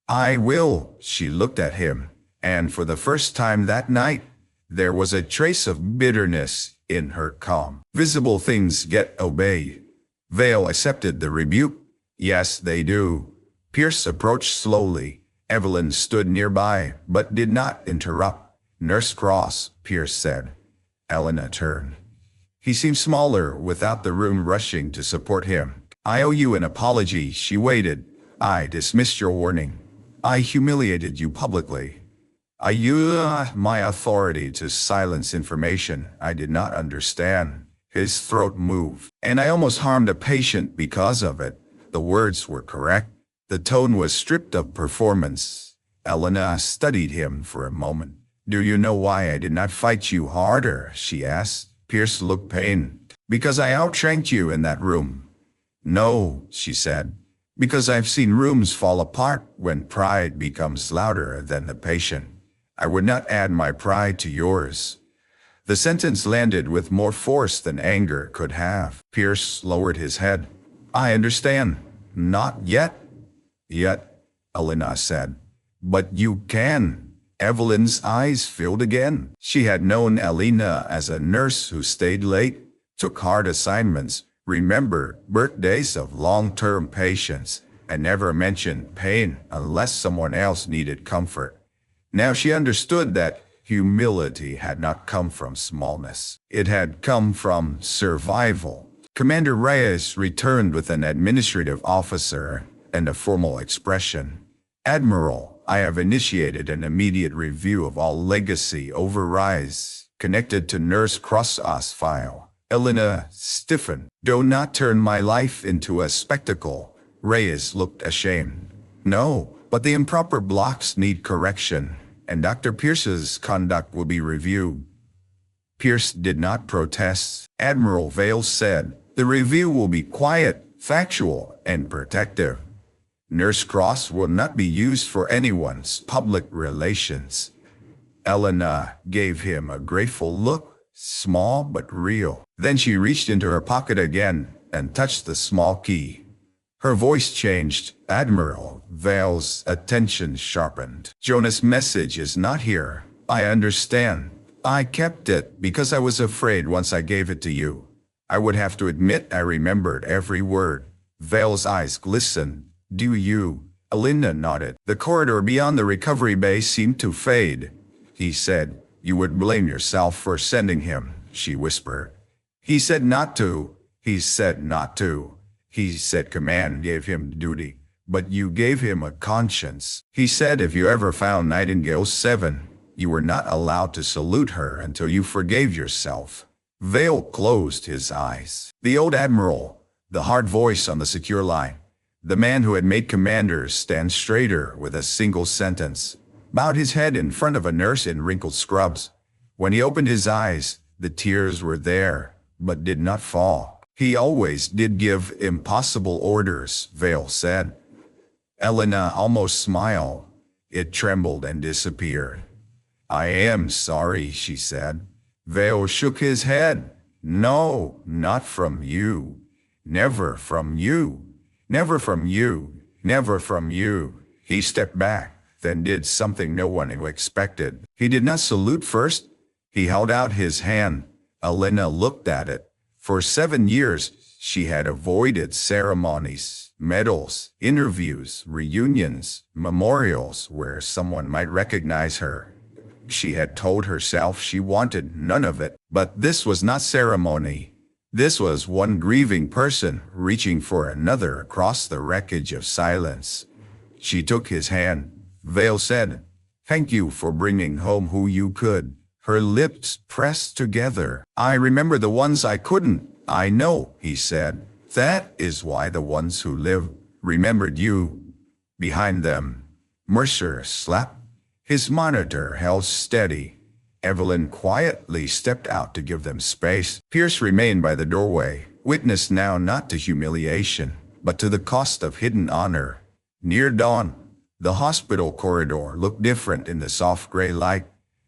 I will. She looked at him, and for the first time that night, there was a trace of bitterness in her calm. Visible things get obeyed. Vale accepted the rebuke. Yes, they do. Pierce approached slowly. Evelyn stood nearby, but did not interrupt. Nurse Cross, Pierce said. Elena turned. He seemed smaller without the room rushing to support him. I owe you an apology, she waited. I dismissed your warning. I humiliated you publicly. I used my authority to silence information I did not understand. His throat moved, and I almost harmed a patient because of it. The words were correct. The tone was stripped of performance. Elena studied him for a moment. Do you know why I did not fight you harder? She asked. Pierce looked pained. Because I outranked you in that room. No, she said. Because I've seen rooms fall apart when pride becomes louder than the patient. I would not add my pride to yours. The sentence landed with more force than anger could have. Pierce lowered his head. I understand. Not yet. Yet, Elena said. But you can. Evelyn's eyes filled again. She had known Elena as a nurse who stayed late, took hard assignments, remembered birthdays of long-term patients, and never mentioned pain unless someone else needed comfort. Now she understood that humility had not come from smallness. It had come from survival. Commander Reyes returned with an administrative officer and a formal expression. Admiral, I have initiated an immediate review of all legacy overrides connected to Nurse Cross's file. Elena stiffened. Do not turn my life into a spectacle. Reyes looked ashamed. No, but the improper blocks need correction, and Dr. Pierce's conduct will be reviewed. Pierce did not protest. Admiral Vale said, the review will be quiet, factual, and protective. Nurse Cross will not be used for anyone's public relations. Elena gave him a grateful look, small but real. Then she reached into her pocket again and touched the small key. Her voice changed. Admiral Vale's attention sharpened. Jonah's message is not here. I understand. I kept it because I was afraid once I gave it to you, I would have to admit I remembered every word. Vale's eyes glistened. Do you? Elena nodded. The corridor beyond the recovery bay seemed to fade. He said, "You would blame yourself for sending him," she whispered. He said not to. He said not to. He said command gave him duty, but you gave him a conscience. He said if you ever found Nightingale 7, you were not allowed to salute her until you forgave yourself. Vale closed his eyes. The old Admiral, the hard voice on the secure line, the man who had made commanders stand straighter with a single sentence, bowed his head in front of a nurse in wrinkled scrubs. When he opened his eyes, the tears were there, but did not fall. He always did give impossible orders, Vale said. Elena almost smiled. It trembled and disappeared. I am sorry, she said. Vale shook his head. No, not from you. Never from you. Never from you. Never from you. He stepped back, then did something no one expected. He did not salute first. He held out his hand. Elena looked at it. For 7 years, she had avoided ceremonies, medals, interviews, reunions, memorials where someone might recognize her. She had told herself she wanted none of it, but this was not ceremony. This was one grieving person reaching for another across the wreckage of silence. She took his hand. Vale said, "Thank you for bringing home who you could." Her lips pressed together. I remember the ones I couldn't. I know, he said. That is why the ones who live remembered you. Behind them, Mercer slept. His monitor held steady. Evelyn quietly stepped out to give them space. Pierce remained by the doorway, witness now not to humiliation, but to the cost of hidden honor. Near dawn, the hospital corridor looked different in the soft gray light.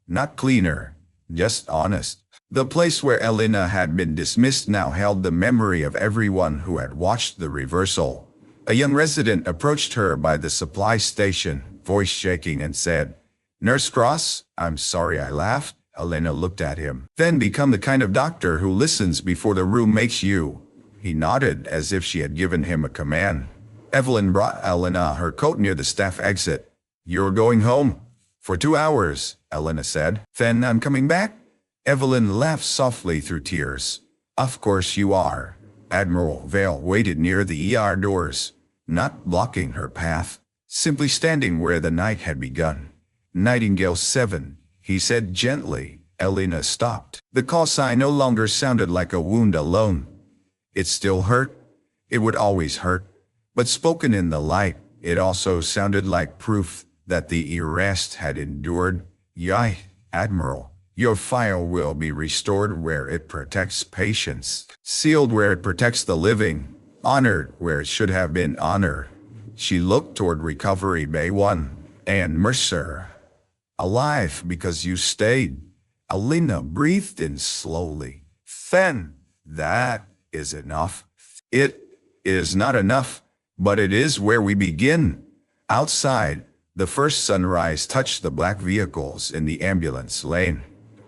Not cleaner, just honest. The place where Elena had been dismissed now held the memory of everyone who had watched the reversal. A young resident approached her by the supply station, voice shaking, and said, "Nurse Cross, I'm sorry I laughed." Elena looked at him. "Then become the kind of doctor who listens before the room makes you." He nodded as if she had given him a command. Evelyn brought Elena her coat near the staff exit. "You're going home?" "For 2 hours," Elena said. "Then I'm coming back?" Evelyn laughed softly through tears. "Of course you are." Admiral Vale waited near the ER doors, not blocking her path, simply standing where the night had begun. "Nightingale 7, he said gently. Elena stopped. The call sign no longer sounded like a wound alone. It still hurt. It would always hurt. But spoken in the light, it also sounded like proof that the arrest had endured. "Yai, Admiral, your file will be restored where it protects patients, sealed where it protects the living, honored where it should have been honored." She looked toward Recovery Bay 1 and Mercer. "Alive because you stayed." Elena breathed in slowly. "Then, that is enough." "It is not enough, but it is where we begin." Outside, the first sunrise touched the black vehicles in the ambulance lane.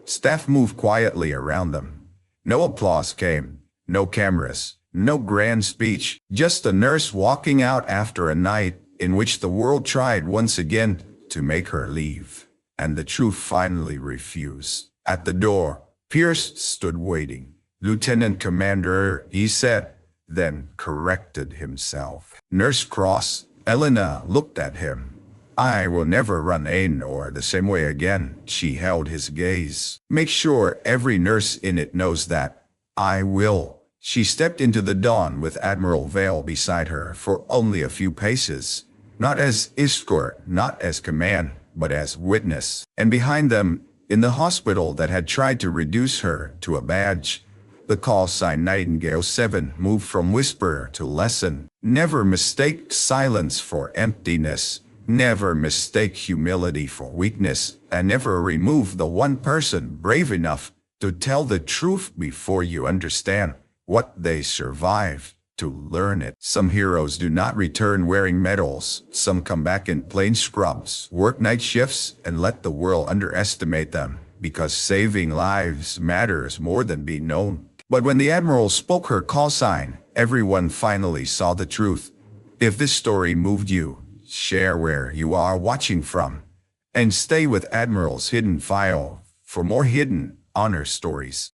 Staff moved quietly around them. No applause came, no cameras, no grand speech, just a nurse walking out after a night in which the world tried once again to make her leave. And the truth finally refused. At the door, Pierce stood waiting. "Lieutenant Commander," he said, then corrected himself. "Nurse Cross." Elena looked at him. "I will never run or the same way again." She held his gaze. "Make sure every nurse in it knows that." "I will." She stepped into the dawn with Admiral Vale beside her for only a few paces. Not as escort, not as command, but as witness. And behind them, in the hospital that had tried to reduce her to a badge, the call sign Nightingale 7 moved from whisper to lesson. Never mistake silence for emptiness. Never mistake humility for weakness, and never remove the one person brave enough to tell the truth before you understand what they survived to learn it. Some heroes do not return wearing medals. Some come back in plain scrubs, work night shifts, and let the world underestimate them, because saving lives matters more than being known. But when the Admiral spoke her call sign, everyone finally saw the truth. If this story moved you, share where you are watching from. And stay with Admiral's Hidden File for more hidden honor stories.